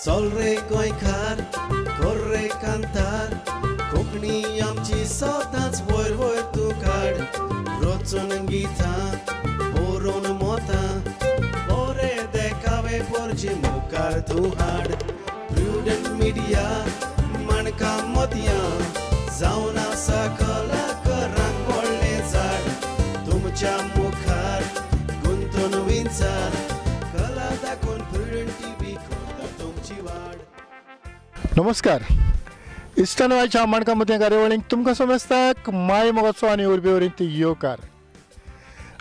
चल रे गोंयकार कर रे कांतार कोंकणी आमची सदांच वयर वयर तूं काड रचून गितां बरोवन मोतां बरे देखावे परचे मुखार तूं हाड प्रुडंट मिडिया माणकां मदयां जावन आसा कलाकारांक व्हडलें झाड तुमच्या मुखार गुंतवणुकींचार कला दाखोवन प्रुडंट टीव्ही करता तुमची वाड. नमस्कार. इश्टांच्या माणकां मदीं कार्यावळींक तुमकां समजता माय मोगाचो आनी उर्बे वरीत येवकार.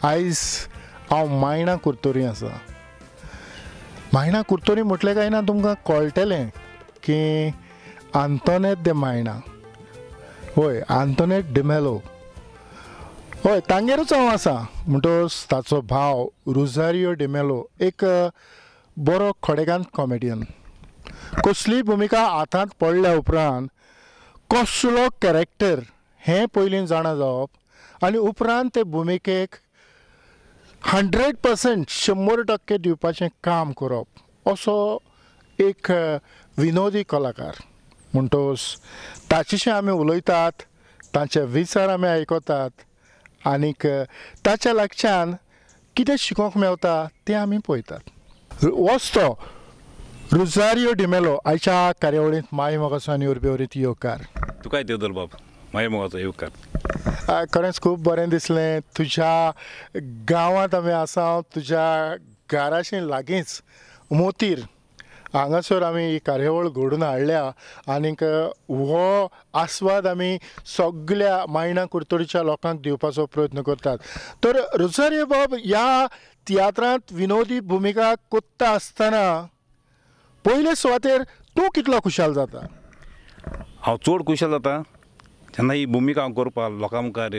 आयज हांव मायणा कुर्तोरी आसा. मायणा कुर्तोरी म्हटलें काय ना तुमकां कळटलें की आंतोनेत दे मायणा, होय आंतोनेट डिमेलो, होय तांगेरूच हांव आसा. म्हणटच ताचो भाव रोझारियो डिमेलो एक बरो खोडेगांत कॉमेडियन. कसलीय भुमिका हातांत पडल्या उपरांत कसलो कॅरेक्टर हें पयलीं जाणा जावप आनी उपरांत ते भुमिकेक 100% 100% दिवपाचें काम करप असो एक विनोदी कलाकार. म्हणटच ताचेशें आमी उलयतात, तांचे विचार आमी आयकतात आनीक ताच्या लागच्यान कितें शिकोवंक मेवता तें आमी पळयतात. वचतो रोझारियो डिमेलो आयच्या कार्यावळींत माय मोगाचो आनी उर्बे वरीत येवकार. तुकाय देवदल बाब माय मोगाचो येवकार. खरेंच खूब बरें दिसलें. तुज्या गांवांत आमी आसा, तुज्या घराशें लागींच मोतीर हांगासर आमी ही कार्यावळ घडोवन हाडल्या आनीक हो आस्वाद आमी सगळ्या मायणा कुर्तोरीच्या लोकांक दिवपाचो प्रयत्न करतात. तर रोझारियो बाब, ह्या तियात्रांत विनोदी भुमिका कोत्ता आसतना पयले सुवातेर तूं कितलो खुशाल जाता? हांव चड खुशाल जाता जेन्ना ही भुमिका हांव करपा लोकां मुखार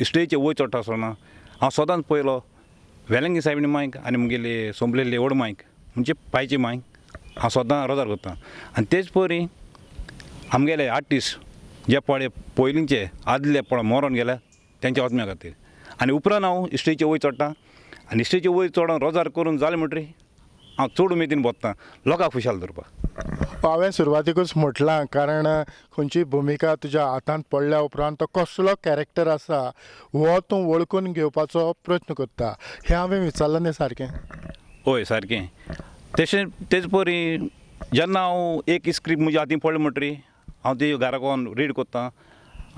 स्टेजीचेर वयर चडटा आसतना हांव सदांच पयलो वेलंगी सायबीण मांयक आनी मुगेली सोंपलेली व्हड मांयक म्हणजे पांयची मांयक हांव सदां रोजार करतां. आनी तेच परी आमगेले आर्टिस्ट जे पळे पयलींचे आदले पळय मरोन गेल्या तेंच्या आत्म्या खातीर आनी उपरांत हांव स्टेजीचेर वयर चडटां आनी स्टेजीचेर वयर चडोन रोजार करून जालें म्हणटरी हांव चड उमेदीन बसतां लोकांक खुशाल दवरपाक. हांवें सुरवातेकूच म्हटलां कारण खंयची भुमिका तुज्या हातांत पडल्या उपरांत तो कसलो कॅरेक्टर आसा हो तूं वळखून घेवपाचो प्रयत्न करता हें हांवें विचारलें न्ही सारकें? हय सारकें. तशें तेच परी जेन्ना हांव एक स्क्रिप्ट म्हज्या हातीन पडले म्हणटरी हांव ती घरा कोन रीड कोत्तां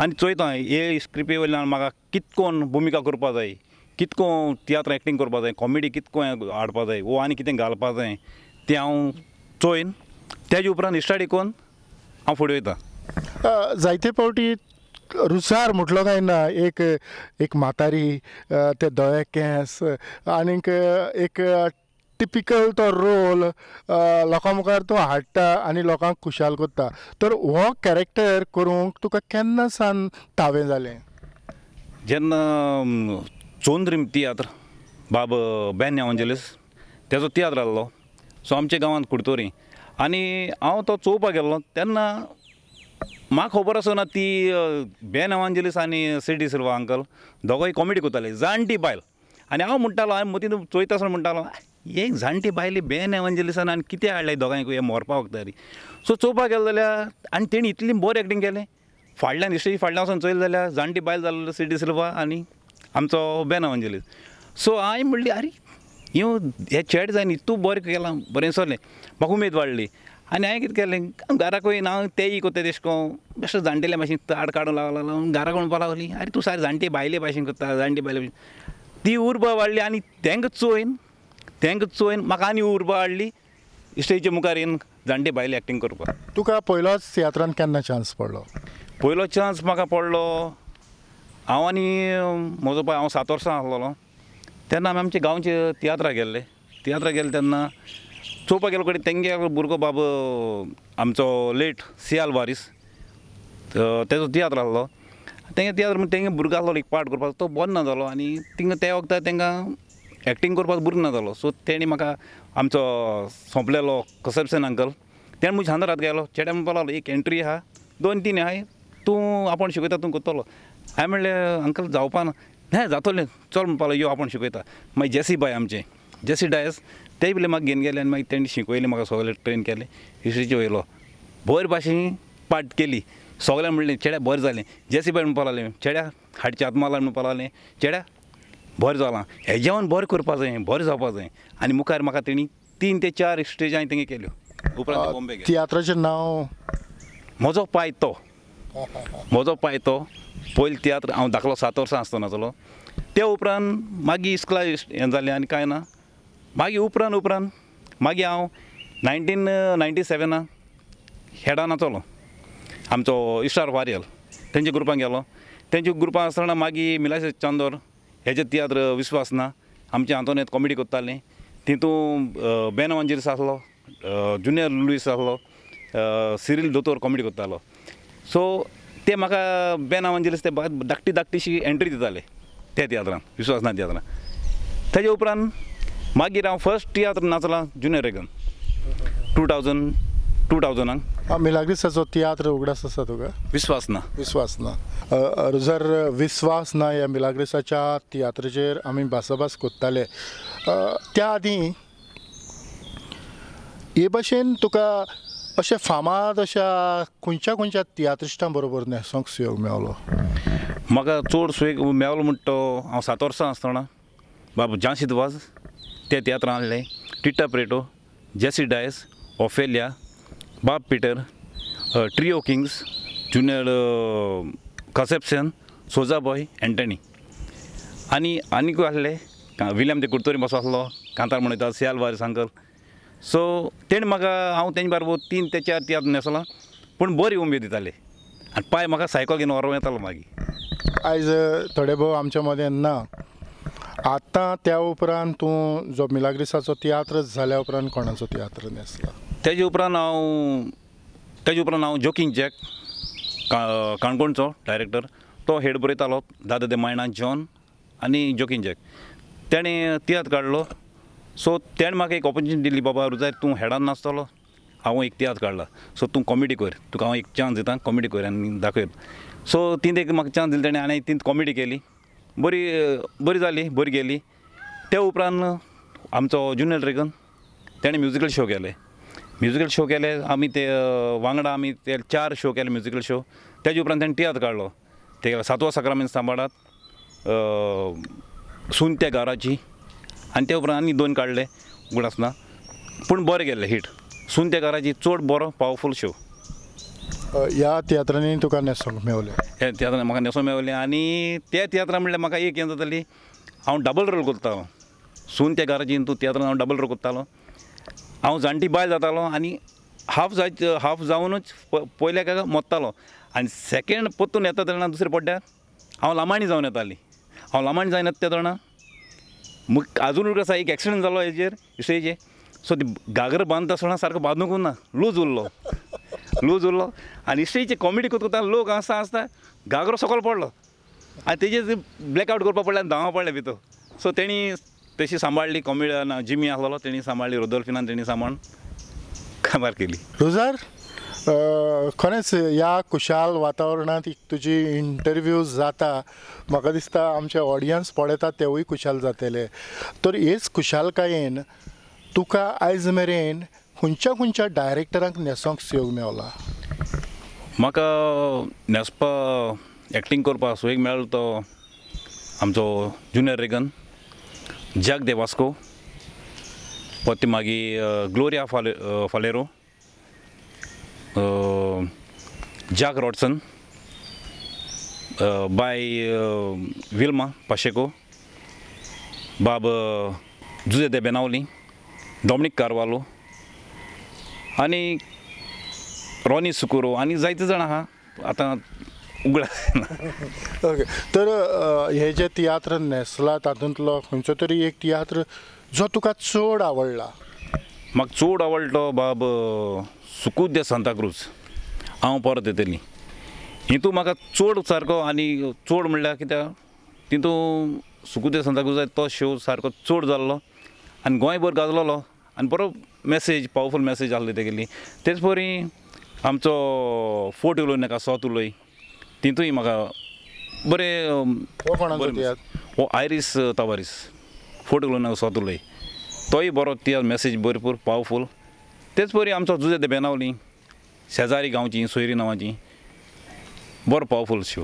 आनी चोयतां हे स्क्रिप्टे वयल्यान म्हाका कितकोन भुमिका करपा जाय, कितको तियात्र एक्टींग करपा जाय, कॉमेडी कितको हाडपा जाय वो आनी कितें घालपा जाय तें हांव चोयन तेजे उपरांत स्टडी कोन्न हांव फुडें वयतां. जायते फावटी रुसार म्हटलो काय ना एक म्हातारी, ते धवे केंस आनीक एक टिपिकल तो रोल लोकां मुखार तूं हाडटा आनी लोकांक खुशाल करता. तर हो कॅरेक्टर करूंक तुका केन्ना सावन तावें जालें? जेन्ना चोंद्रीम तियात्र बाब बेन एवांजेलिस तेजो तियात्र आहलो सो आमच्या गांवांत कुडतोरी आनी हांव तो चोवपाक गेल्लो तेन्ना म्हाका खबर आसना ती बेन एवांजेलिस आनी सिडी सिल्वा अंकल दोगोय कॉमेडी करताले, जाणटी बायल. आनी हांव म्हणटालो हांवें मतीन चोयता आसतना म्हणटालो एक जाणटी बायली बेन एवांजेलिसान आनी कितें हाडलें दोगांयक हे मोरपा वखदारी. सो चोवपाक गेलो जाल्यार आनी तेणी इतली बरी एक्टींग केलें. फाटल्यान स्टेजी फाटल्यान वचून चोयलें जाल्यार जाणटी बायल जाल्लो सिडी सिल्वा आनी आमचो बेन एवांजेलिस. सो हांवें म्हणली आरे हे चेड जायन इतू बरें केलां, बरें सोलें. म्हाका उमेद वाडली आनी हांवें कितें केलें घराक वयन हांव तेंय कोत्ता तेश कोन बेश्टो जाणटेल्या भाशेन ताड काडूंक लागलो. घराक म्हणपा लागली आरे तूं सारकी जाणटे बायले भाशेन करता, जाणटे बायले भाशेन. ती उर्बा वाडली आनी तेंकां चोयन म्हाका आनी उर्बा हाडली स्टेजीच्या मुखार येवन जाणटे बायले एक्टींग करपाक. तुका पयलोच तियात्रांत केन्ना चान्स पडलो? पयलो चान्स म्हाका पडलो हांव आनी म्हजो बाय हांव 7 वर्सां आसलोलो तेन्ना आमी आमच्या गांवचे तियात्राक गेल्ले तेन्ना चोवपाक गेलो कडेन तेंगे भुरगो बाब आमचो लेट सी आल्वारीस तेजो तियात्र आसलो. तेंगे तियात्र तेंगे भुरगो आसलो एक पार्ट करपाचो तो बरो ना जालो आनी तिंगा त्या वखदार तेंकां एक्टींग करपाक बरो ना जालो. सो तेणी म्हाका आमचो सोंपलेलो कसरसेन अंकल तेणें म्हज्या हांदरांत गेलो. चेड्या म्हणपा लागलो एक एंट्री आहा 2-3 आहाय तूं आपूण शिकयता तूं करतलो. हांवें म्हणलें अंकल जावपा ना. न्हय जातलें चल म्हणपा लागलो यो आपूण शिकयता. मागीर जेसी बाय आमचें जेसी डायस ते बी म्हाका घेवन गेले आनी मागीर तेणी शिकयलें म्हाका सगळें ट्रेन केलें हिस्ट्रीचे वयलो बरे भाशेन पार्ट केली सगळ्यांक म्हणलें चेड्या बरें जालें जेसीबाई म्हणपा लागलें चेड्या हाडच्या आत्माला म्हणपा लागलें चेड्या बरें जालां हेजेवन बरें करपा जाय बरें जावपा जाय आनी मुखार म्हाका तेणी 3 ते 4 स्टेज हांवें तेंगे केल्यो उपरांत बॉम्बे गेले तियात्राचें नांव म्हजो पांय तो पयलीं तियात्र हांव धाकलो 7 वर्सां आसतनाचलो ते उपरांत मागीर इस्कला हें जालें आनी कांय ना मागीर उपरांत मागीर हांव 1997 हेडान चलो आमचो इश्टार वारियल तेंच्या ग्रुपान गेलो तेंच्या ग्रुपान आसतना मागीर मिलाशे चांदोर हेजे तियात्र विस्वास ना आमचे हातून कॉमेडी करतालीं तितून बेनवांजिरीस आसलो जुनियर लुईस आसलो सिरील दोतोर कॉमेडी करतालो सो ते म्हाका बेनवांजिरीस ते धाकटीशी एंट्री दिताले त्या तियात्रान विश्वासना तियात्रान तेजे उपरांत मागीर हांव फर्स्ट तियात्र नाचलां जुनियर रेगन 2000 मिलाग्रिसाचो तियात्र उगडास आसा तुका विश्वास ना जर विश्वास ना ह्या मिलाग्रिसाच्या तियात्राचेर आमी भासाभास कोत्ताले त्या आदीं हे भशेन तुका अशें फामाद अशा खंयच्या तियात्रिस्टां बरोबर न्हेसोंक सुयोग मेळलो म्हाका चड सुयोग मेळलो म्हणटा तो हांव 7 वर्सां आसतना बाबा जांशीद वाज ते तियात्रान आहले theta Preto JC Dias Ophelia बाब पिटर ट्रिओ किंग्स जुनियर कसेप्शन सोजा बॉय एंटनी आनीक आहले विलियम ते कुर्तोरी बसो आसलो कांतार म्हणटा सियाल वारी सांगल सो तेणी म्हाका हांव तेंचे बरोबर 3 ते 4 तियात्र न्हेसलां पूण बरी उमेद दिताले आनी पांय म्हाका सायकल घेवन व्हरोंक येतालो मागीर आयज थोडे भोव आमच्या मदें ना आतां त्या उपरांत तूं जो मिलाग्रिसाचो तियात्र जाल्या उपरांत कोणाचो तियात्र न्हेसला तेजे उपरांत हांव जोकिंग जॅक काणकोणचो डायरेक्टर तो हेड बरयतालो दादा दे मायणा जॉन आनी जोकिंग जॅक तेणें तियात्र काडलो सो तेणें म्हाका एक ऑपॉर्च्युनिटी दिली बाबा रुजाय तूं हेडान नाचतलो हांव एक तियात्र काडला सो तूं कॉमेडी कर तुका हांव एक चान्स दिता कॉमेडी कर आनी दाखय सो तिणें एक म्हाका चान्स दिली तेणें आनी ती कॉमेडी केली बरी जाली बरी गेली त्या उपरांत आमचो जुनियर रेगन तेणें म्युजिकल शो केले आमी ते वांगडा आमी ते 4 शो केले म्युजिकल शो तेजे उपरांत तेणें तियात्र काडलो ते 7वा सक्रामेंत सांबाळात सुनत्या गाराची आनी ते उपरांत आनी 2 काडले उगडासना पूण बरें गेल्ले हिट सुनत्या गाराची चड बरो पावरफूल शो ह्या तियात्रांनी तुका न्हेसोंक मेवलें ह्या तियात्रान म्हाका न्हेसोंक मेवलें आनी त्या तियात्रान म्हणल्यार म्हाका एक हें जाताली हांव डबल रोल करतालो सुनत्या गाराची तूं तियात्रान हांव डबल रोल करतालो हांव जाणटी बायल जातालो आनी हाफ जावनूच पयल्याक मोत्तालो आनी सेकेंड परतून येता तेन्ना दुसरे पड्ड्यार हांव लामाणी जावन येताली हांव लामाणी जावन येता तेन्ना आजून आसा एक एक्सिडेंट जालो हेजेर स्टेजीर सो ती गागर बांदता आसतना सारको बांदूंक ना लूज उरलो आनी स्टेजीचे कॉमेडी करता लोक आसता गागरो सकयल पडलो आनी तेजेर ब्लॅकआवट करपा पडलें आनी धांवपा पडलें भितर सो तेणी तशी सांबाळली कॉमेडियन जिमी आसलो तेणी सांबाळली रोदोल्फिनान तेणी सांबाळून काबार केली रोजार खरेंच ह्या खुशाल वातावरणांत तुजी इंटरव्यू जाता म्हाका दिसता आमचे ऑडियन्स पळयतात तेवूय खुशाल जातले तर हेच खुशालकायेन तुका आयज मेरेन खंयच्या डायरेक्टरांक न्हेसोंक सुयोग मेवला म्हाका न्हेसपा एक्टींग करपा सुयोग मेळ्ळो तो आमचो junior Regan Jack de Vasco परती मागीर Gloria Faleiro Jack Rodson Bai Wilma Pacheco Bab Jose de Benaulim Dominic Carvalho आनी रॉनी सुकुरो आनी जायते जाण आहा आतां उगडा ओके तर हे जे तियात्र न्हेसला तातूंतलो खंयचो तरी एक तियात्र जो तुका चड आवडला म्हाका चड आवडलो बाब सुकूत दे सांताक्रूज हांव परत येतली हितू म्हाका चड सारको आनी चड म्हणल्यार कित्याक तितू सुकूत दे सांताक्रूज तो शो सारको चड जाल्लो आनी गोंयभर गाजलोलो आनी बरो मॅसेज पावरफूल मॅसेज आहली तेगेली तेच परी आमचो फोर्ट उलोय नाका सौत उलोय तितूय म्हाका बरें कोणाचो तियात्र हो आयरीस तवारीस फोर्ट उलोय नाका सौत उलोय तोय बरो ती मॅसेज भरपूर पावरफूल. तेच परी आमचो जुजे ते बेनावली शेजारी गांवची सोयरी नांवाची बरो पावरफूल शो.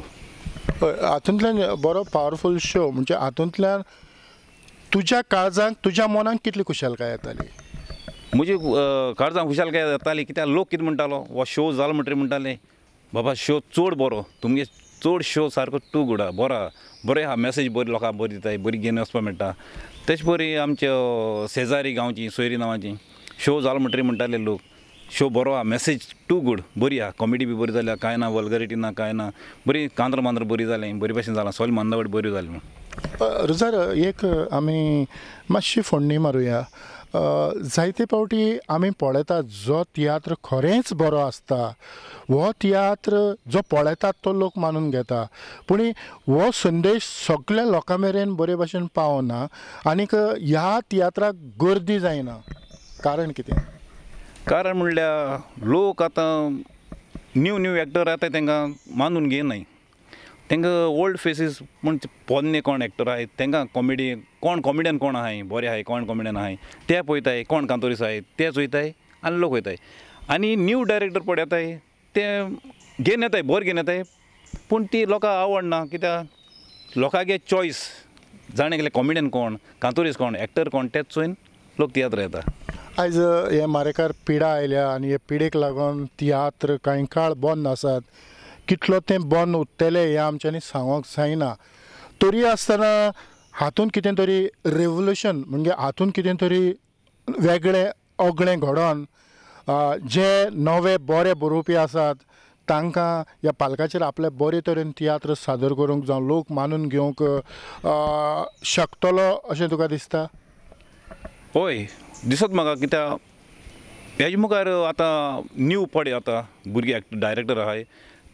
हातूंतल्यान बरो पावरफूल शो म्हणजे हातूंतल्यान तुज्या काळजांक तुज्या मनाक कितली खुशालकाय येताली? म्हजी काळजां खुशालकाय जाताली कित्याक लोक कितें म्हणटालो हो शो जालो म्हणटरी म्हणटाले बाबा शो चड बरो तुमगे चड शो सारको टू गुड बरें आहा मॅसेज बरी लोकांक बरी दिताय बरी घेवन वचपाक मेळटा. तेच परी आमच्या शेजारी गांवची सोयरी नांवाची शो जालो म्हणटरी म्हणटाले लोक शो बरो आहा मॅसेज टू गुड बरी आहा कॉमेडी बी बरी जाल्या कांय ना वल्गरिटी ना कांय ना बरी कांद्र मांद्र बरी जालें बरी भशेन जालां सगळें मांदावट बरी जाली म्हणून. रुजार एक आमी मातशी फोडणी मारुया. जायते फावटी आमी पळयता जो तियात्र खरेंच बरो आसता हो तियात्र जो पळयता तो लोक मानून घेता पूण हो संदेश सगळ्या लोकां मेरेन बरे भशेन पावना आनीक ह्या तियात्राक गर्दी जायना. कारण कितें? कारण म्हणल्यार लोक आतां न्यू एक्टर येता तांकां मानून घेयनाय. तांकां ओल्ड फेसीस म्हण पोन्ने कोण एक्टर आहाय तांकां कॉमेडी कोण कॉमेडियन कोण आहाय बरे आहाय कोण कॉमेडियन आहाय ते पळयताय कोण कांतोरीस आहाय ते चोयताय आनी लोक वयताय. आनी न्यू डायरेक्टर पळय येताय ते घेवन येताय बरें घेवन येताय पूण ती लोकांक आवडना कित्याक लोकांगे चॉयस जाणें गेले कॉमेडियन कोण कांतोरीस कोण एक्टर कोण तेच चोयन लोक तियात्र येता. आयज हे मारेकार पिडा आयल्या आनी हे पिडेक लागून तियात्र कांय काळ बंद आसात. कितलो तें बंद उरतलें हें आमच्यांनी सांगूंक जायना. तरी आसतना हातूंत कितें तरी रेवल्युशन म्हणजे हातूंत कितें तरी वेगळें ओगळें घडोवन जे नवे बरे बरोवपी आसात तांकां ह्या पालकाचेर आपले बरे तरेन तियात्र सादर करूंक जावं लोक मानून घेवंक शकतलो अशें तुका दिसता? हय दिसत म्हाका कित्याक हेजे मुखार आतां न्यू पडे आतां भुरगे डायरेक्टर आहाय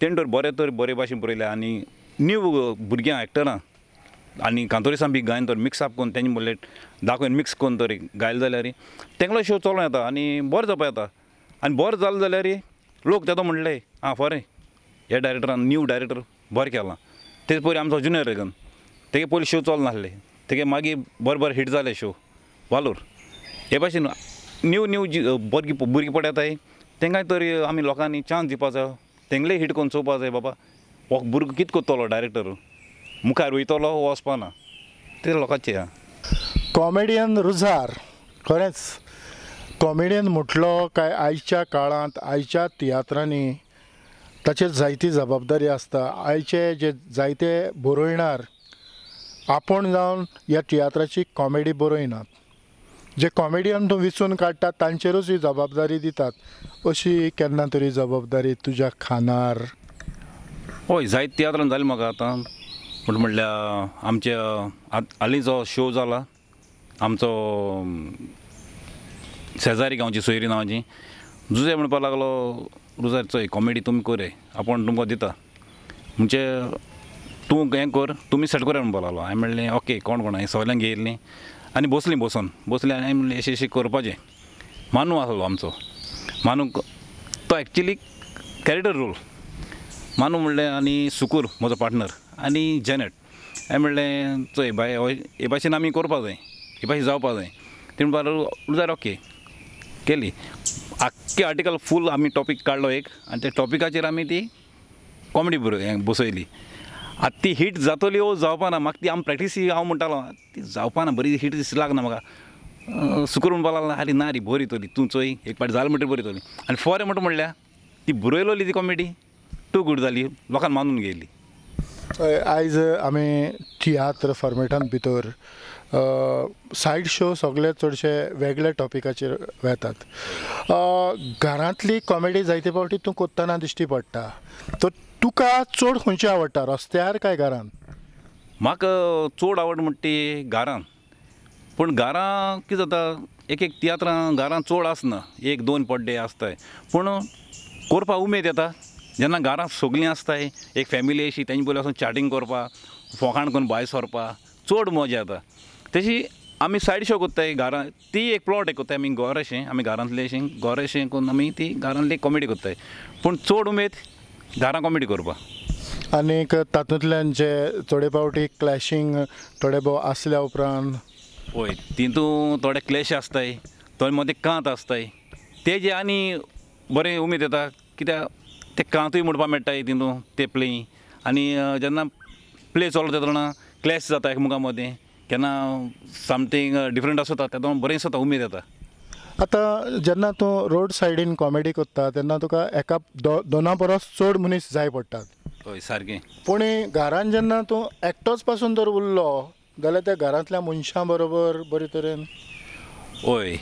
तेणें तर बरे भाशेन बरयल्या आनी न्यू भुरग्यां एक्टरां आनी कांतोरिसां बी गायन तर मिक्स अप करून तेंचे म्हणलें दाखोवन मिक्स करून तरी गायले जाल्यार तेंगलो शो चलों येता आनी बरो जावपा येता. आनी बरें जालें जाल्यार लोक तेदो म्हणले आं बरें हे डायरेक्टरान न्यू डायरेक्टर बरें केलां. तेच पयलीं आमचो जुनियर रेगन तेगे पयलीं शो चल नासले तेगे मागीर बरे हिट जाले शो वालोर. हे भाशेन न्यू भुरगीं पडे येताय तेंकाय तरी आमी लोकांनी चान्स दिवपा जाय तेंगले हिट करून चोवपा जाय बाबा हो भुरगो कितें कोत्तलो डायरेक्टर मुखार वयतलो वचपाना ते लोकांचें आहा. कॉमेडियन रुजार खरेंच कॉमेडियन म्हटलो काय आयच्या काळांत आयच्या तियात्रांनी ताचेर जायती जबाबदारी आसता. आयचे जे जायते बरोयणार आपूण जावन ह्या तियात्राची कॉमेडी बरयनात. जे कॉमेडियन तूं विचून काडटात तांचेरूच ही जबाबदारी दितात. अशी केन्ना तरी जबाबदारी तुज्या खानार? हय जायते तियात्रान जालें म्हाका आतां म्हणल्यार आमच्या हालींचो शो जाला आमचो शेजारी गांवची सोयरी नांवाची जुजे म्हणपाक लागलो रुजार चोय कॉमेडी तुमी कोरे आपूण तुमकां दिता म्हणजे तूं हें कर तुमी सेट कोर म्हणपाक लागलो. हांवें म्हणलें ओके कोण हांवें सगल्यांक घेयल्लीं आनी बसलीं आनी हांवें म्हणलें अशें करपाचें. मानू आसलो आमचो मानू तो एक्चुली कॅरेक्टर रोल मानू म्हणलें आनी सुकूर म्हजो पार्टनर आनी जेनेट हांवें म्हणलें चोय बाय हे भाशेन आमी करपा जाय हे भाशेन जावपा जाय. ते म्हणपाक जाय ओके केली आख्खे आर्टिकल फूल आमी टॉपीक काडलो एक आनी त्या टॉपिकाचेर आमी ती कॉमेडी बसयली. आतां ती हिट जातली ओ जावपाना म्हाका ती प्रॅक्टीस हांव म्हणटालो ती जावपाना बरी हिट दिसली लागना म्हाका. सुकूर म्हणपाक लागला आरे ना रे बरी येतली तूं चोय एक पाटी जालें म्हणटरी बरी येतली आनी फॉर म्हणल्यार ती बरयलोली ती कॉमेडी टू गूड जाली लोकांक मानून घेयली. आयज आमी तियात्र फॉर्मेटान भितर सायड शो सगळे चडशे वेगळे टॉपिकाचेर वेतात. घरांतली कॉमेडी जायते फावटी तूं कोत्ताना दिश्टी पडटा. तर तुका चड खंयची आवडटा रस्त्यार काय घरांत? म्हाका चड आवड म्हणटा ती घरांत. पूण घरां कितें जाता एक तियात्रां घरां चड आसना एक दोन पड्डे आसताय पूण करपा उमेद येता जेन्ना घरांत सगळीं आसताय एक फॅमिली अशी तेंचे पयलीं वचून चॅटींग करपाक फोकाण करून भायर सरपा चड मजा येता. तशी आमी सायड शो कोत्ताय घरां ती एक प्लॉट एक कोत्ताय आमी घर अशें आमी घरांतलें अशें करून आमी ती घरांतली कॉमेडी कोत्ताय पूण चड उमेद घरां कॉमेडी करपाक. आनीक तातूंतल्यान जे थोडे फावटी क्लॅशींग थोडे भाव आसल्या उपरांत हय तितू थोडे क्लॅश आसताय थोडे मदें कांत आसताय तेजे आनी बरें उमेद येता कित्याक ते कांतूय म्हणपा मेळटाय तितू ते प्ले आनी जेन्ना प्ले चलता तेन्ना क्लॅश जाता एकामेकां मदें केन्ना समथींग डिफरंट आसता तेन्ना बरें दिसता उमेद येता. आतां जेन्ना तूं रोड सायडीन कॉमेडी करता तेन्ना तुका एका दोना परस चड मनीस जाय पडटात. हय सारकें. पूण घरान जेन्ना तूं एकटोच पासून जर उरलो जाल्यार त्या घरांतल्या मनशां बरोबर बरे तरेन हय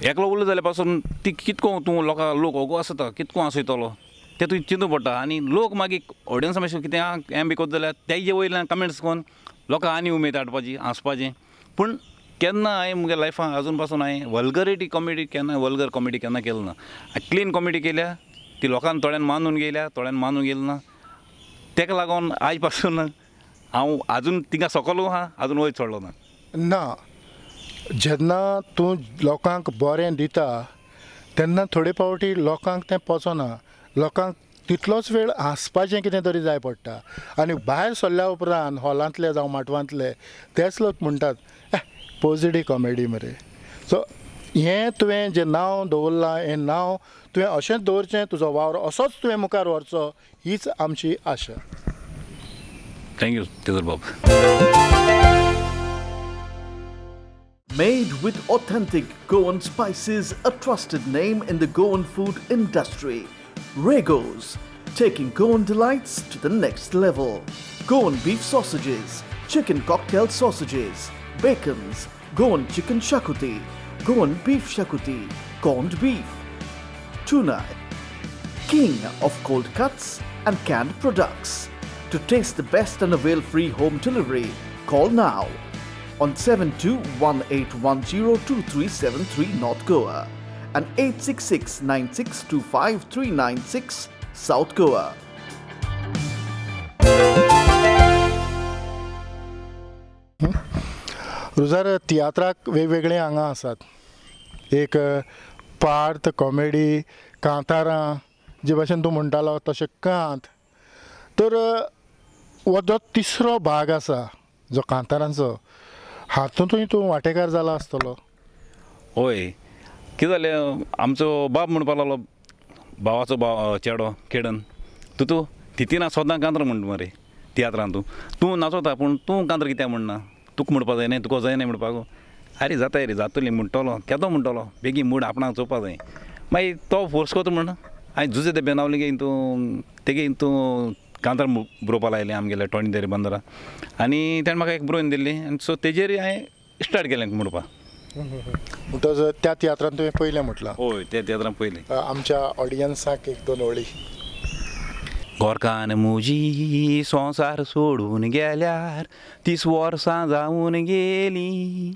एकलो उरलो जाल्यार पासून ती कितको तूं लोक ओगो आसता कितको आसयतलो तें तुवें चिंतूं पडटा आनी लोक मागीर ऑडियन्सा मातशें कितें हें बी करता जाल्यार तेजे वयल्यान कमेंट्स करून लोकां आनी उमेद हाडपाची हांसपाचें. पूण केन्ना हांवें म्हज्या लायफान आजून पासून हांवें वल्गरिटी कॉमेडी केन्ना वल्गर कॉमेडी केन्ना केलो ना. क्लीन कॉमेडी केल्या ती लोकांन थोड्यान मानून गेल्या थोड्यान मानून गेली ना तेका लागून आयज पासून हांव आजून तिंगा सकलो आहा आजून वयर चडलो ना. ना जेन्ना तूं लोकांक बरें दिता तेन्ना थोडे फावटी लोकांक तें पचना. लोकांक तितलोच वेळ हांसपाचें कितें तरी जाय पडटा आनी भायर सरल्या उपरांत हॉलांतले जावं माटवांतले तेच लोक म्हणटात पॉजिटिव्ह कॉमेडी मरे. सो हें तुवें जें नांव दवरलां हें नांव तुवें अशेंच दवरचें तुजो वावर असोच तुवें मुखार व्हरचो हीच आमची आशा. थँक्यू तेजर बाब. Made with authentic Goan spices, a trusted name in the Goan food industry. Regos, taking Goan delights to the next level. Goan beef sausages, chicken cocktail sausages, bacons, Goan chicken shakuti, Goan beef shakuti, corned beef, tuna, king of cold cuts and canned products. To taste the best and avail free home delivery, call now on 7218102373 North Goa and 86696253996 South Goa. रुजार तियात्राक वेगवेगळे हांगा आसात. एक Parth comedy कांतारां जे भाशेन तूं म्हणटालो तशें कांत. तर हो जो तिसरो भाग आसा जो कांतारांचो हातूंतूय तूं वांटेकार जाला आसतलो. हय कितें जालें आमचो बाब म्हणपा लागलो भावाचो चेडो केडन तूं तितीना सोदां कांतर म्हणटा मरे तियात्रांत तूं नाचोता पूण तूं कांतर कित्याक म्हणना तुका म्हणपा जाय न्ही तुका जायना म्हणपाक. आरे जाताय रे जातली म्हणटलो केदो म्हणटलो बेगीन मूड आपणाक चोवपा जाय. मागीर तो फोर्स करता म्हण हांवें झुजे ते बेनावले गे तूं तेगे तूं कांतार बरोवपा लायलें आमगेले टोणीदेरी बंदरा आनी ताणें म्हाका एक बरोवन दिल्ली आनी सो तेजेर हांवें स्टार्ट केलें म्हणपाक. म्हणटच त्या तियात्रांत तुवें पयलें म्हटलां. हय त्या तियात्रांत पयलें. आमच्या ऑडियन्साक एक दोन वळी. गोरकान म्हजी संवसार सोडून गेल्यार 30 वर्सां जावन गेलीं.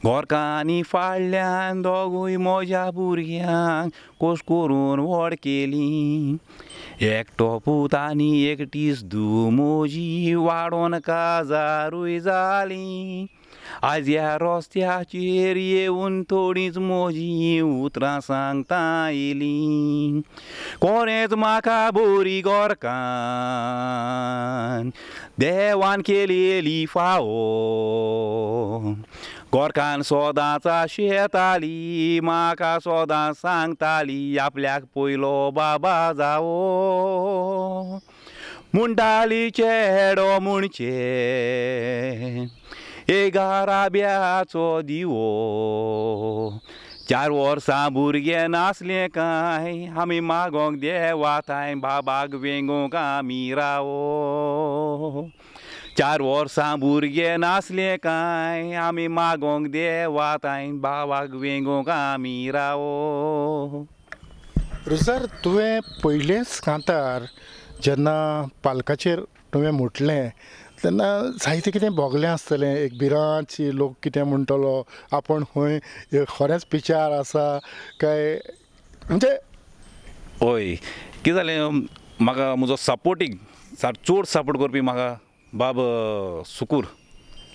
गोरकांनी फाडल्यान दोगूय म्हज्या भुरग्यांक कोश करून व्हड केली. एकटो पूत आनी एकटीच धूव म्हजी वाडोवन काजारूय जाली. आज ह्या रस्त्याचेर येवन थोडींच म्हजी उतरां सांगता येयलीं. कोणेंच म्हाका बरी गोरकान देवान केलेली फावो. गोरकान सोदांच शेताली म्हाका सोदां सांगताली आपल्याक पयलो बाबा जावो. म्हणटाली चेडो म्हणचे एगाराब्याचो दिवो. 4 वर्सां भुरगें नासलें काय आमी मागोंक देवाताय बाबाक वेंगोंक आमी रावो. 4 वर्सां भुरगें नासलें काय आमी मागोंक देवाताय बाबाक वेंगोंक आमी रावो. रुजार तुवें पयलेंच कांतार जेन्ना पालकाचेर तुवें म्हटलें तेन्ना जायतें कितें भोगलें आसतलें. एक भिरांतशी लोक कितें म्हणटलो आपूण खंय खरेंच पिक्चर आसा काय म्हणजे. हय कितें जालें म्हाका म्हजो सपोर्टींग चड सपोर्ट करपी म्हाका बाब सुकूर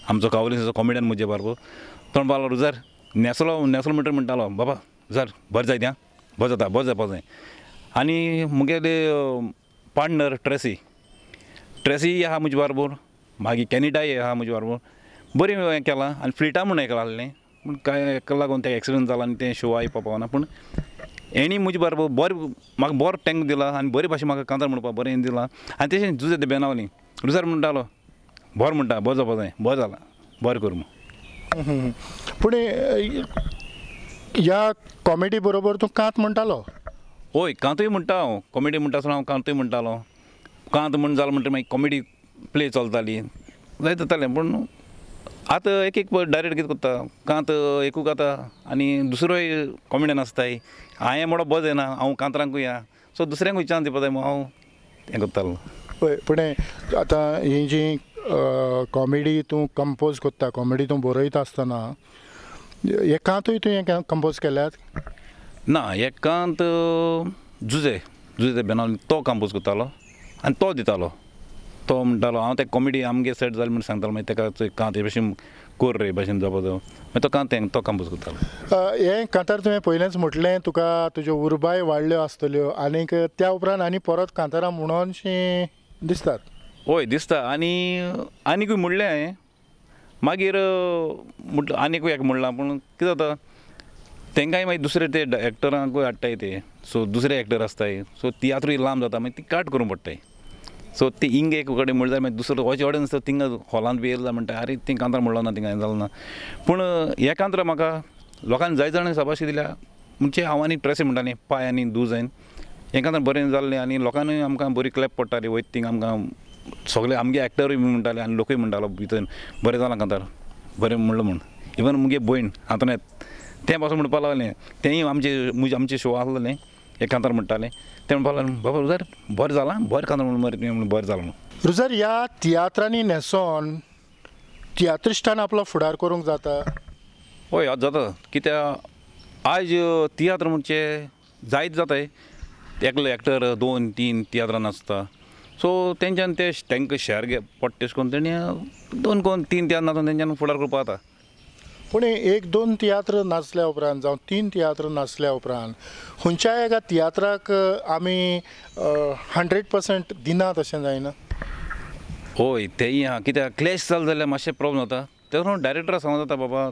आमचो कावलीचो कॉमेडियन म्हजे बरोबर तो म्हणपालो रुजार नेसलो म्हणटालो बाबा रुजार बरें जायत आं बरें जावपा जाय. आनी मुगेले पार्टनर ट्रेसी आहा म्हजे बरोबर मागीर कॅनिडाय आहा म्हजे बरोबर. बरी हें केलां आनी फ्लिटा म्हूण हें केलां पूण काय हेका लागून ते एक्सिडंट जाला आनी तें शो आयपा पावना पूण हेणी म्हजे बरोबर बरें म्हाका बरो टँक दिला आनी बरे भाशेन म्हाका कांतार म्हणपा बरें हें दिलां आनी तशें जुजे ते बेनावली रुजार म्हणटालो बरो म्हणटा बरो जावपा जाय बरें जाला बरें कर म्हूण पूण ह्या कॉमेडी बरोबर तूं कांत म्हणटालो हय कांतूय म्हणटा हांव कॉमेडी म्हणटा आसतना हांव कांतूय म्हणटालो कांत म्हण जालो म्हणटा मागीर कॉमेडी प्ले चलताली जायत जातालें पूण आतां एक डायरेक्ट कितें करता कांत एकूच घाता आनी दुसरोय कॉमेडियन आसताय हांवें म्हणो बरें जायना हांव कांतरांकूय या सो दुसऱ्यांकूय चान्स दिवपा जाय हांव हें करतालो पळय पूण आतां ही जी कॉमेडी तूं कंपोज करता कॉमेडी तूं बरयता आसतना एकांतूय तुवें हें कंपोज केल्यात ना एकांत जुजे ते बेनावली तो कंपोज करतालो आनी तो दितालो तो म्हणटालो हांव तें कॉमेडी आमगे सेट जालें म्हूण सांगतालो मागीर तेका कांत हे भशेन कोर रे भशेन जावपा जाय मागीर तो कांत तो कंपोज करतालो हें कांतार तुवें पयलेंच म्हटलें तुका तुज्यो उर्बाय वाडल्यो आसतल्यो आनीक त्या उपरांत आनी परत कांतारां म्हणोनशीं दिसतात हय दिसता आनीकूय म्हणलें हांवें मागीर आनीकूय एक म्हणलां पूण कितें जाता तेंकांय मागीर दुसरे ते एक्टरांकूय हाडटाय ते सो दुसरे एक्टर आसताय सो तियात्रूय लांब जाता मागीर ती काट करूंक पडटाय सो ती हिंग एक कडेन म्हणल्यार मागीर दुसरो अशें ऑडियन्स थिंगा हॉलांत बी येयला म्हणटा अरे ती कांतार म्हणलो ना थिंगा हें जालें ना पूण हे कांतार म्हाका लोकांनी जाय जाणां शाबाशी दिल्या म्हणजे हांव आनी ट्रेसी म्हणटालें पांय आनी धूव जायन हें कांतार बरें जाल्लें आनी लोकांनी आमकां बरी क्लॅप पडटाली वयत थिंग आमकां सगळे आमगे एक्टरूय बी म्हणटाले आनी लोकूय म्हणटालो भितर बरें जालां कांतार बरें म्हणलो म्हूण इवन मुगे भयण आतां तें पासून म्हणपा लागलें तेंय आमचे शो आसलें एक कांतार म्हणटालें तें म्हणपा लागलें बाबा रुजार बरें जालां बरें कांतार म्हणून मरे तुवें बरें जालां म्हणून रुजार ह्या तियात्रांनी न्हेसोन तियात्रिस्टान आपलो फुडार करूंक जाता हय जाता कित्याक आयज तियात्र म्हणजे जायत जाताय एकलो एक्टर 2-3 तियात्रां नाचता सो तेंच्यान ते तांकां शेअर पडटा तेश कोन्न तेणी 2-3 तियात्र नाचून तेंच्यान फुडार करपा जाता पूण 1-2 तियात्र नाचल्या उपरांत जावं 3 तियात्र नाचल्या उपरांत खंयच्याय एका तियात्राक आमी 100% दिनात अशें जायना हय तेंय आहा कित्याक क्लॅश जालें जाल्यार मातशें प्रॉब्लम जाता तेका लागून डायरेक्टराक सांगूं जाता बाबा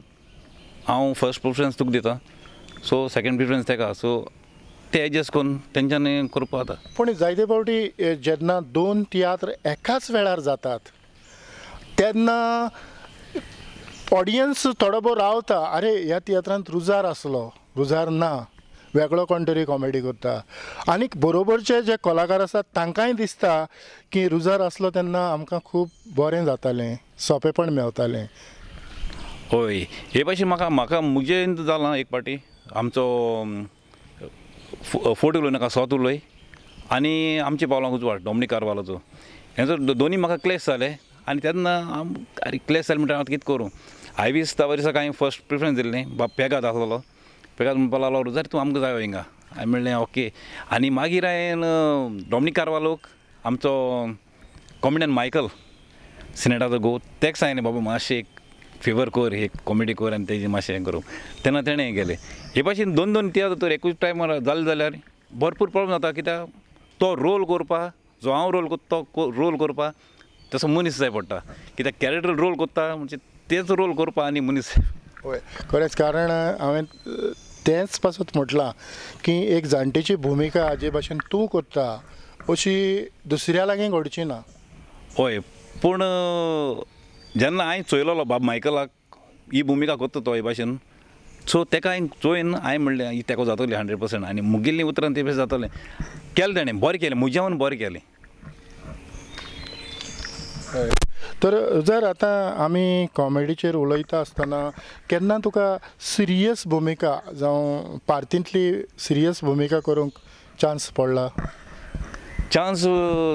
हांव फर्स्ट प्रिफरन्स तुका दिता सो सेकेंड प्रिफरन्स तेका सो ते एडजस्ट करून तेंच्यांनी करपा जाता पूण जायते फावटी जेन्ना 2 तियात्र एकाच वेळार जातात तेन्ना ऑडियन्स थोडो भोव रावता अरे ह्या तियात्रांत रुजार आसलो रुजार ना वेगळो कोण तरी कॉमेडी करता आनीक बरोबरचे जे कलाकार आसात तांकांय दिसता की रुजार आसलो तेन्ना आमकां खूब बरें जातालें सोंपेपण मेवतालें हय हे भाशेन म्हाका मुजे जालां एक पाटी आमचो फोर्ट उलय नाका सावथ उलय आनी आमचे पावलां उजवाड डॉमिनीक कारवालाचो हेचो दोनी म्हाका क्लॅश जाले आनी तेन्ना अरे क्लॅश जाले म्हणटा हांव कितें करूं हांवें दिसता वर्सा हांवें फर्स्ट प्रिफरन्स दिल्लें पेगाद आसलो पेगाद म्हणपा लागलो रुजार तूं आमकां जायो हिंगा हांवें म्हणलें ओके आनी मागीर हांवें डॉमिनीक कारवालोक आमचो कॉमेडियन मायकल सिनेटाचो गो तेका सांगलें बाबा मातशें एक फेवर कर एक कॉमेडी कर आनी तेजें मातशें हें करूं तेन्ना तेणें हें केलें हे भाशेन 2-2 तियात्र तर एकूच टायमार जालें जाल्यार भरपूर प्रॉब्लम जाता कित्याक तो रोल करपा जो हांव रोल करता तो रोल करपा तसो मनीस जाय पडटा कित्याक कॅरेक्टर रोल करता म्हणजे तेच रोल करपा आनी मनीस हय खरेंच कारण हांवें तेंच पासून म्हटलां की एक जाणटेची भुमिका जे भाशेन तूं करता अशी दुसऱ्या लागीं घडची ना हय पूण जेन्ना हांवें चोयलोलो बाब मायकलाक ही भुमिका करता तो हे भाशेन सो तेका हांवें चोयन हांवें म्हणलें ही तेका जातली 100% आनी मुगेल्लीं उतरां ते भशेन जातलें केलें तेणें बरें केलें म्हज्यान बरें केलें तर जर आतां आमी कॉमेडीचेर उलयता आसतना केन्ना तुका सिरियस भुमिका जावं पार्टींतली सिरियस भुमिका करूंक चान्स पडला चान्स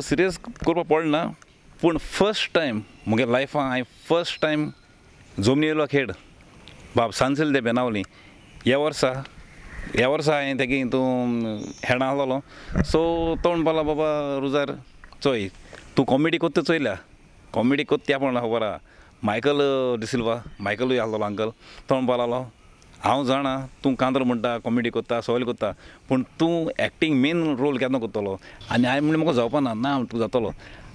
सिरियस करपाक पडना पूण फर्स्ट टायम म्हज्या लायफान हांवें फर्स्ट टायम जमनी येयलो खेळ बाब सांसेल ते बेनावली ह्या वर्सा हांवें तेगे हितून हेडा आसलोलो सो तो म्हणपालो बाबा रुजार चोय तूं कॉमेडी कोत्ता चोयल्या कॉमेडी कोत्ता त्या पडना खबर आहा मायकल डिसिल्वा मायकलूय आसलोलो अंकल तो म्हणपा लागलो हांव जाणा तूं कांतर म्हणटा कॉमेडी कोत्ता सगळें कोत्ता पूण तूं एक्टींग मेन रोल केन्ना कोत्तलो आनी हांवें म्हणलें म्हाका जावपा ना तुका जातलो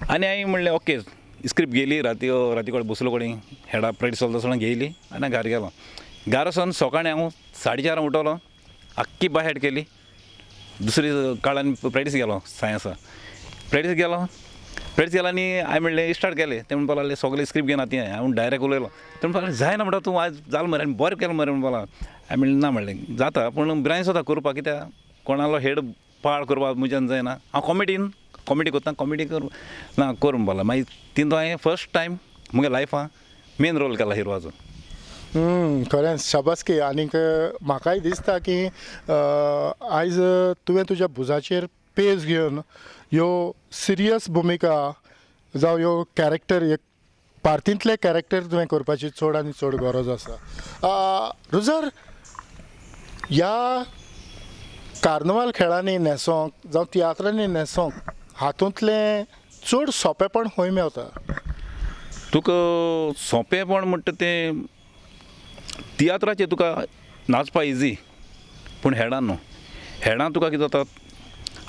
आनी हांवें म्हणलें ओके स्क्रिप्ट गेली राती कडेन बसलो कडेन हेडा प्रॅक्टीस चलता आसतना घेयली आनी घरा गेलो. घरा सावन सकाळीं हांव 4:30 उठलो, आख्खी बाय हेड केली. दुसरी काळान प्रॅक्टीस गेलो सायन्सा. प्रॅक्टीस गेलो आनी हांवें म्हणलें स्टार्ट केलें. ते म्हणपा लागले सगळे स्क्रिप्ट घेवन ती हांव डायरेक्ट उलयलो. ते म्हणपा लागले जायना म्हणटा तूं आज जालें मरे आनी बरें केलें मरे म्हणपा लागलो. हांवें म्हणलें ना म्हणलें जाता पूण ब्रायन्स जाता करपाक, कित्याक कोणालो हेड पाड करपाक म्हज्यान जायना. हांव कॉमेडी करता, कॉमेडी कर ना कर म्हणपा लागलो. मागीर तितून हांवें फर्स्ट टायम म्हज्या लायफान मेन रोल केला हिरोवाचो. खरेंच शाबासकी. आनीक म्हाकाय दिसता की आयज तुवें तुज्या भुजाचेर पेज घेवन ह्यो सिरियस भुमिका जावं ह्यो कॅरेक्टर पार्टींतले कॅरेक्टर तुवें करपाची चड आनी चड गरज आसा. रुजर, ह्या कार्नवाल खेळांनी न्हेसोंक जावं तियात्रांनी न्हेसोंक हातूंतलें चड सोंपेपण खंय मेवता? तुका सोंपेपण म्हणटा तें तियात्राचेर तुका नाचपा इजी, पूण हेडान न्हू. हेडान तुका कितें जाता,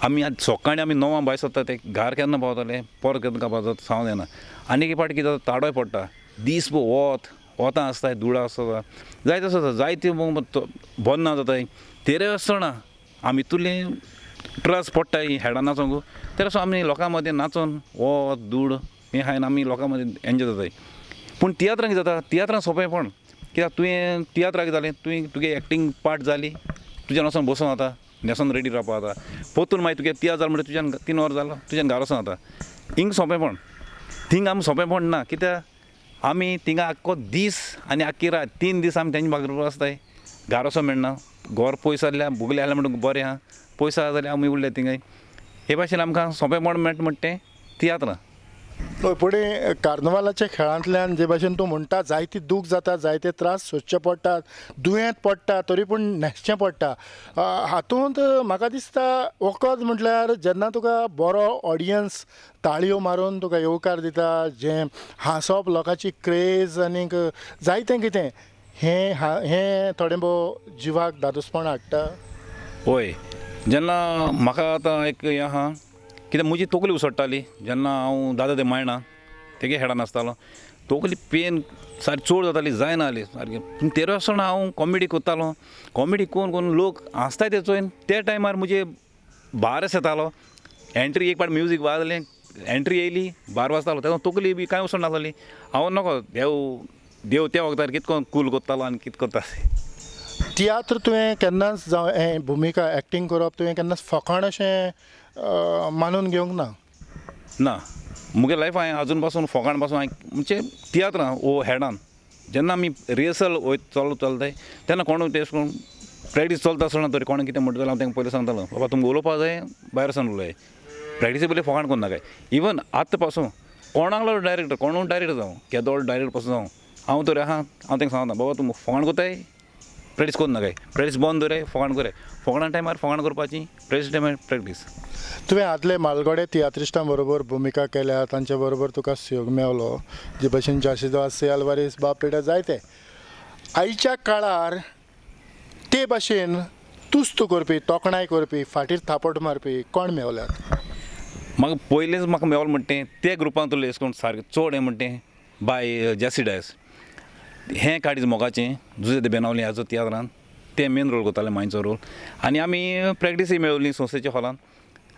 आमी आज सकाळीं आमी 9 भायर सरता, ते घार केन्ना पावतले परत केन्ना पावता सांगूं येना. आनी एक पाटी कितें जाता, ताडोय पडटा, दीसभर वतां आसताय, धुळा आसता, जायते आसता, जायते बन्ना जाताय. तेरे आसतना आमी इतुलें ट्रस पडटाय हेडान नाचोंक. तेरे आमी लोकां मदें नाचोन वत धूळ हें खायन आमी लोकां मदें एन्जॉय जाताय. पूण तियात्रांक कितें जाता, तियात्रांक सोंपेपण कित्याक तुवें तियात्राक जालें, तुगे एक्टींग पार्ट जाली, तुज्यान वचोन बसून जाता, न्हेसोन रेडी रावपा जाता. पोतून मागीर तुगे तियात्र जालें म्हणटा तुज्यान 3 वर जालो, तुज्यान घरा वचोन जाता. हिंग सोंपेपण, थिंग आमी सोंपेपण ना. कित्याक आमी थिंगा आख्खो दीस आनी आख्खी रात 3 दीस आमी तेंचे बागर आसताय. घरा वचोन मेळना, घर पयस जाल्यार भुगले जाल्यार म्हणटा बरें आहा, पयस आहा जाल्यार आमी उरले थिंगाय. हे भाशेन आमकां सोंपेपण मेळटा म्हणटा तें तियात्रां. हय, फुडें कार्नवालाच्या खेळांतल्यान जे भाशेन तूं म्हणटा जायती दूख जाता, जायते त्रास सोंसचे पडटात, दुयेंत पडटा, तरी पूण न्हेसचें पडटा. हातूंत म्हाका दिसता वखद म्हटल्यार जेन्ना तुका बरो ऑडियन्स ताळयो मारून तुका येवकार दिता, जें हांसप, लोकांची क्रेज आनीक जायतें कितें हें थोडें भोव जिवाक धादोसपण हाडटा. होय, जेन्ना म्हाका आतां एक हें आहा, कित्याक म्हजी तकली उसडटाली जेन्ना हांव दादा ते मायणा तेगे हेडान आसतालो. तकली पेन सारकी चड जाताली, जायना जाली सारकी. पूण तेरे आसतना हांव कॉमेडी करतालो. कॉमेडी करून लोक हांसताय ते चोयन ते टायमार म्हजे बारस येतालो. एंट्री एक पाट म्युजीक वाजलें, एंट्री येयली, 12 वाजतालो, तेन्ना तकली बी कांय उसड नासली. हांव नको देव त्या वखदार कितको कूल करतालो आनी कितें करता. तियात्र तुवें केन्नाच जावं हें भुमिका एक्टींग करप तुवें केन्नाच फकाण अशें मानून घेवंक ना? ना, मुगे लायफ हांवें आजून पासून फोगाण पासून म्हणजे तियात्रां वो हेडान जेन्ना आमी रिहर्सल वयत चलताय तेन्ना कोण तेश कोण प्रॅक्टीस चलता आसतना तरी कोण कितें म्हणटा जाल्यार हांव तांकां पयलीं सांगतालो, बाबा तुमकां उलोवपा जाय भायर सावन उलय, प्रॅक्टीसे पयलीं फोगाण करूं नाकाय. इवन आतां पासून कोणालो डायरेक्टर, कोणूय डायरेक्टर जावं केदोळ डायरेक्टर पासून जावं हांव तरी आहा, हांव तांकां सांगता, बाबा तुमकां फोगाण कोताय, प्रॅक्टीस करूं नाकाय, प्रॅक्टीस बंद दवराय, फोगाण कराय. फोगाणा टायमार फोगाण करपाची, प्रॅक्टीस टायमार प्रॅक्टीस. तुवें आदले म्हालगडे तियात्रिस्टां बरोबर भुमिका केल्या, तांचे बरोबर तुका सहयोग मेवलो, जे भशेन जासिदो से आल्वारेस, बाब पेटा जायते. आयच्या काळार ते भाशेन तुस्त करपी, तोखणाय करपी, फाटीर थापट मारपी कोण मेवल्यात? म्हाका पयलींच म्हाका मेवलें म्हणटा तें ते ग्रुपांतलो एश कोन सारकें चड हें म्हणटा तें बाय जॅसिडायस हें काडीज मोगाचें जुजे ते बेनावली ह्याचो तियात्रांत ते मेन रोल करताले मायचो रोल. आनी आमी प्रॅक्टीसय मेळ्ळी संस्थेच्या हॉलान.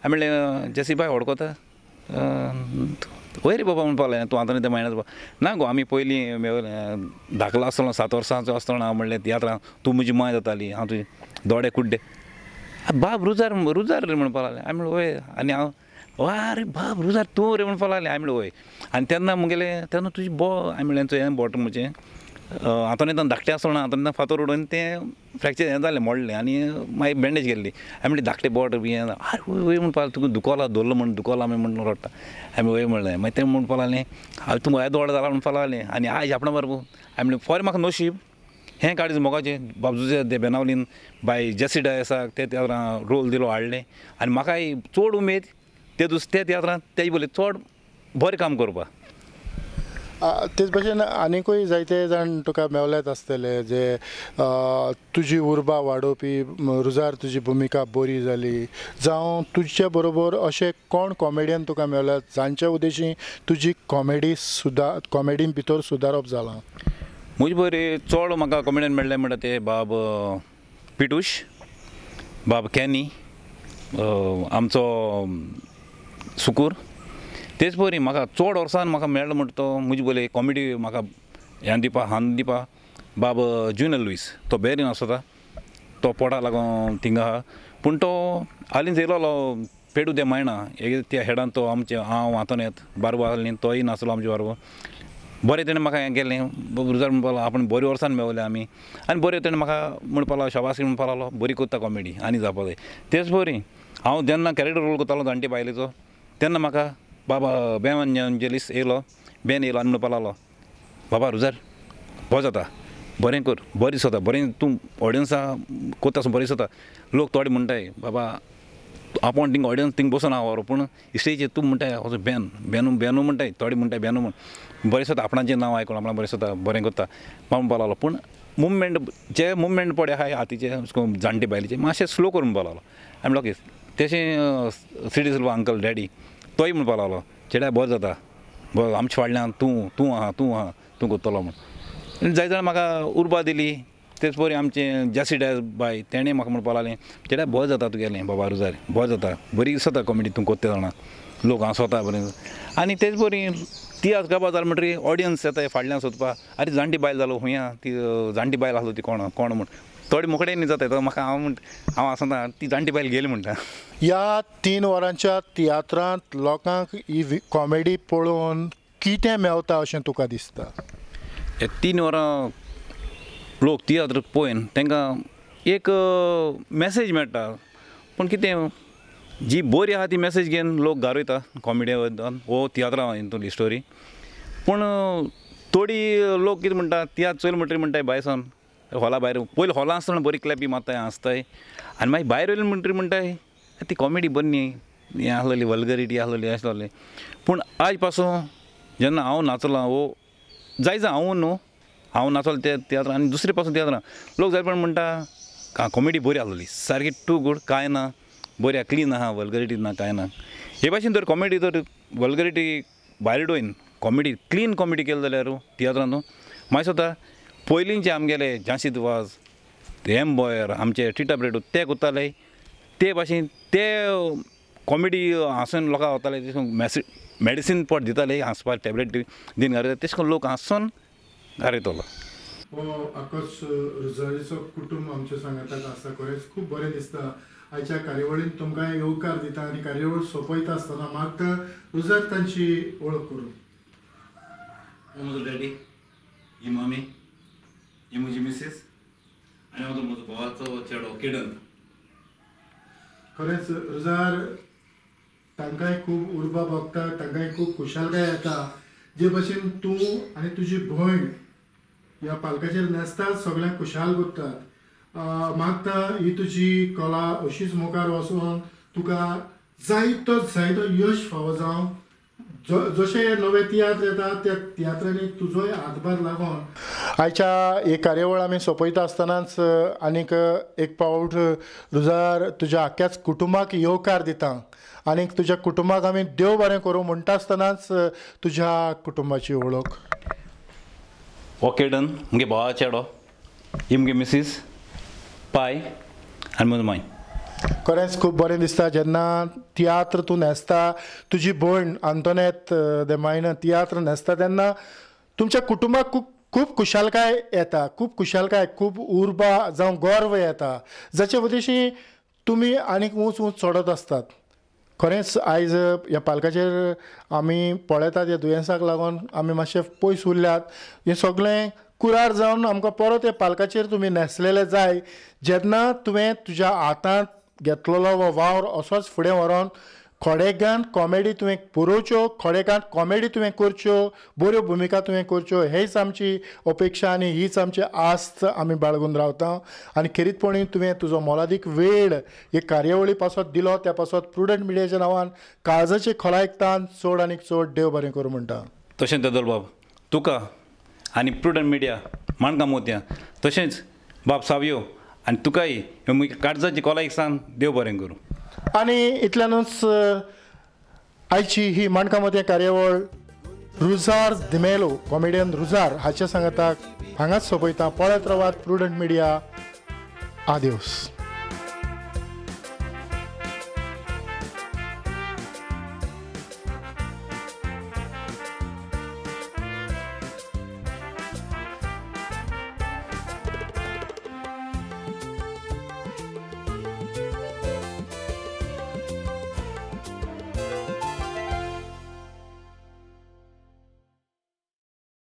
हांवें म्हणलें जॅसी बाय वडकोता वय रे बाबा म्हणपा लागलें, तूं आतां तें मायनाच ना गो, आमी पयलीं मेवलें धाकलो आसतना 7 वर्सांचो आसतना हांव म्हणलें तियात्रांत तूं म्हजी माय जाताली, हांव तुजें दोडे कुड्डे बाब रुजार रे म्हणपा लागलें. हांवें म्हणलें वय, आनी हांव वा रे बाब रुजार तूं रे म्हणपा लागलें. हांवें म्हणलें वय. आनी तेन्ना मुगेलें तेन्ना तुजी हांवें म्हणलें हें बोट म्हजें आतां तेन्ना धाकटें आसतना तेन्ना फातर उडोवन तें फ्रॅक्चर हें जालें मोडलें आनी मागीर बँडेज गेल्ली. हांवें म्हणलें धाकटें बोट बी हें आरे वय म्हणपा लागलें, तुका दुखोला दवरलो म्हण दुखोला म्हणून रडटा. हांवें वय म्हणलें. मागीर तें म्हणपा लागलें हांवें तुमकां येदो व्हड जाला म्हणपा लागलें. आनी आयज आपणा बरोबर हांवें म्हणलें फॉर म्हाका नशीब हें काडीज मोगाचें बाबजूजे ते बेनावलीन बाय जॅसिडायसाक ते तियात्रां रोल दिलो हाडलें आनी म्हाकाय चड उमेद ते तियात्रांत तेजे पयलीं चड बरें काम करपाक. तेच भशेन आनीकूय जायते जाण तुका मेवलेत आसतले जे तुजी उर्बा वाडोवपी रुजार तुजी भुमिका बरी जाली जावं तुजे बरोबर अशे कोण कॉमेडियन तुका मेवल्यात जांच्या उद्देशी तुजी कॉमेडीन भितर सुदारप जालां? म्हजे बरे चड म्हाका कॉमेडियन मेळ्ळे म्हणटा ते बाब पिटूश, बाब कॅनी, आमचो सुकूर. तेच परी म्हाका चड वर्सान म्हाका मेळ्ळो म्हणटा तो म्हजे बोले कॉमेडी म्हाका ह्यान दिवपा बाब ज्युनल लुईस. तो बेरीन आसता, तो पोटा लागून थिंगा आहा, पूण तो हालींच येयलो पेडू ते मायणा त्या हेडान तो आमचे हांव हातून येत बारबो आहलो तोय नासलो आमचे बारबो. बरें तेणें म्हाका हें केलें रुजार म्हणपा लागलो आपूण बऱ्या वर्सान मेवले आमी आनी बरें तेणें म्हाका म्हणपा लागलो शाबासकी म्हणपा लागलो बरी कोत्ता कॉमेडी आनी जावपा जाय. तेच बरी हांव जेन्ना कॅरेक्टर रोल करतालो जाणटे बायलेचो तेन्ना म्हाका बाबा बेंजेलीस येयलो आनी म्हणपा लागलो बाबा रुजार बरो जाता, बरें कर, बरें दिसता, बरें तूं ऑडियन्सा कोत्ता बरें दिसता. लोक थोडे म्हणटाय बाबा आपूण थिंग ऑडियन्स थिंग बसून आहा व्हरो पूण स्टेजीर तूं म्हणटाय बेनू म्हणटाय, थोडे म्हणटाय बेनू म्हण बरें दिसता आपणाचें नांव आयकून आपणाक बरें दिसता, बरें करता म्हणपा लागलो. पूण मुवमेंट पडे आहाय हातीचे जाणटे बायलेचे मातशें स्लो करून म्हणपा लागलो. आमी लोक तेशें सिडी सिल्वा अंकल डॅडी तोय म्हणपा लागलो चेड्या बरें जाता, बरें आमच्या फाटल्यान तूं आहा तूं करतलो म्हण. जाय जाण म्हाका उर्बा दिली. तेच परी आमचें जासी डॅस बाय तेणें म्हाका म्हणपा लागलें चेड्या बरें जाता तुगेलें बाबा रुजार, बरें जाता, बरी दिसता कॉमेडी तूं कोत्ते जाणा, लोक हांसोता बरें. आनी तेच परी ती आज काबार जालें म्हणटरी ऑडियन्स येताय फाटल्यान सोदपा अरे जाणटी बायल जालो हुंया ती जाणटी बायल आसलो ती कोण म्हण थोडे मुकडेन जाताय तो म्हाका हांव आसता ती जाणटी बायल गेली म्हणटा. ह्या 3 वरांच्या तियात्रांत लोकांक ही कॉमेडी पळोवन कितें मेवता अशें तुका दिसता? हे 3 वरां लोक तियात्र पळोवन तांकां एक मॅसेज मेळटा. पूण कितें जी बरी आहा ती मॅसेज घेवन लोक गारयता कॉमेडियन वो तियात्रा हितून स्टोरी. पूण थोडी लोक कितें म्हणटा तियात्र चोयल म्हणटरी म्हणटाय भायर सावन हॉला भायर पयलीं हॉलां आसतना बरी क्लॅपी मारताय हांसताय आनी मागीर भायर येयली म्हणटरी म्हणटाय ती कॉमेडी बरी न्ही, हें आसलेली वल्गरिटी आसलेली आसलेली. पूण आज पासून जेन्ना हांव नाचलां वो जाय हांव न्हू हांव नाचलो ते तियात्रां आनी दुसरे पासून तियात्रां लोक जाय पण म्हणटा कॉमेडी बरी आसलेली सारकी टू गूड कांय ना, बरी क्लीन आहा, वल्गरिटी ना कांय ना. हे भाशेन तर कॉमेडी तर वल्गरिटी भायर डोयन कॉमेडी क्लीन कॉमेडी केली जाल्यार तियात्रांत मागीर स्वता पयलींचे आमगेले झांसी दुवाज एम बॉयर आमचे टिटा ब्रेडो ते करताले ते भाशेन ते कॉमेडी हांसून लोकांक वताले मेडिसीन पट दिताले हांसपाक टॅबलेट दिन घालता तेश करून लोक हांसून घालयतलो. आकाश रुजारीचो कुटुंब आमच्या सांगाताक आसा खरेंच खूब बरें दिसता. आयच्या कार्यावळीन तुमकां येवकार दिता आनी कार्यावळ सोंपयता आसतना मागता रुजार तांची वळख करून. म्हजो डॅडी, ही मम्मी, ही म्हजी मिसेस आनी हांव म्हजो भावाचो चेडो किडन. खरेंच रुजार तांकांय खूब उर्बा भोगता, तांकांय खूब खुशालकाय येता जे भशेन तूं आनी तुजी भयण ह्या पालकाचेर न्हेसतात सगळ्यांक खुशाल करतात. मागता ही तुजी कला अशीच मुखार वचून तुका जायतो यश फावो जावं जशे नवे तियात्र येता त्या तियात्रांनी तुजोय हातभार लागून. आयच्या ही कार्यावळ आमी सोंपयता आसतनाच आनीक एक पावट रुजार तुज्या आख्याच कुटुंबाक येवकार दिता आनीक तुज्या कुटुंबाक आमी देव बरें करूं म्हणटा आसतनाच तुज्या कुटुंबाची वळख. वॉकेडन मुगे भावा चेडो, ही मुगे मिसीस पाय आनी म्हजो माय. खरेंच खूब बरें दिसता जेन्ना तियात्र तूं न्हेसता तुजी भयण आंतोनेत दे मायन तियात्र न्हेसता तेन्ना तुमच्या कुटुंबाक खूब खुशालकाय येता, खूब उर्बा जावं गर्व येता जाचे उद्देशी तुमी आनीक ऊंच चडत आसतात. खरेंच आयज ह्या पालकाचेर आमी पळयतात ह्या दुयेंसाक लागून आमी मातशे पयस उरल्यात. हें सगळें कुरार जावन आमकां परत ह्या पालकाचेर तुमी न्हेसलेले जाय जेन्ना तुवें तुज्या हातांत घेतलेलो वो वावर असोच फुडें व्हरोन खोडेगांत कॉमेडी तुवें पुरोवच्यो, खोडेगांत कॉमेडी तुवें करच्यो, बऱ्यो भुमिका तुवें करच्यो हेच आमची अपेक्षा आनी हीच आमची आस्त आमी बाळगून रावता. आनी खेरीतपणी तुवें तुजो मोलादीक वेळ हे कार्यावळी पासत दिलो त्या पासत प्रुडंट मिडियाच्या नांवान काळजाचे खोलायकतान चड आनीक चड देव बरें करूं म्हणटा. तशें तेदोल बाब तुका आनी प्रुडंट मिडिया माणका मोतयां तशेंच बाब सावयो आनी तुकाय ह्यो काळजाची कोलायक सांग देव बरें करूं. आनी इतल्यानूच आयची ही माणका मोतयां कार्यावळ रुजार दिमेलो कॉमेडियन रुजार हाच्या सांगाताक हांगाच सोंपयता. पळत रावात प्रुडंट मिडिया. आदिवस.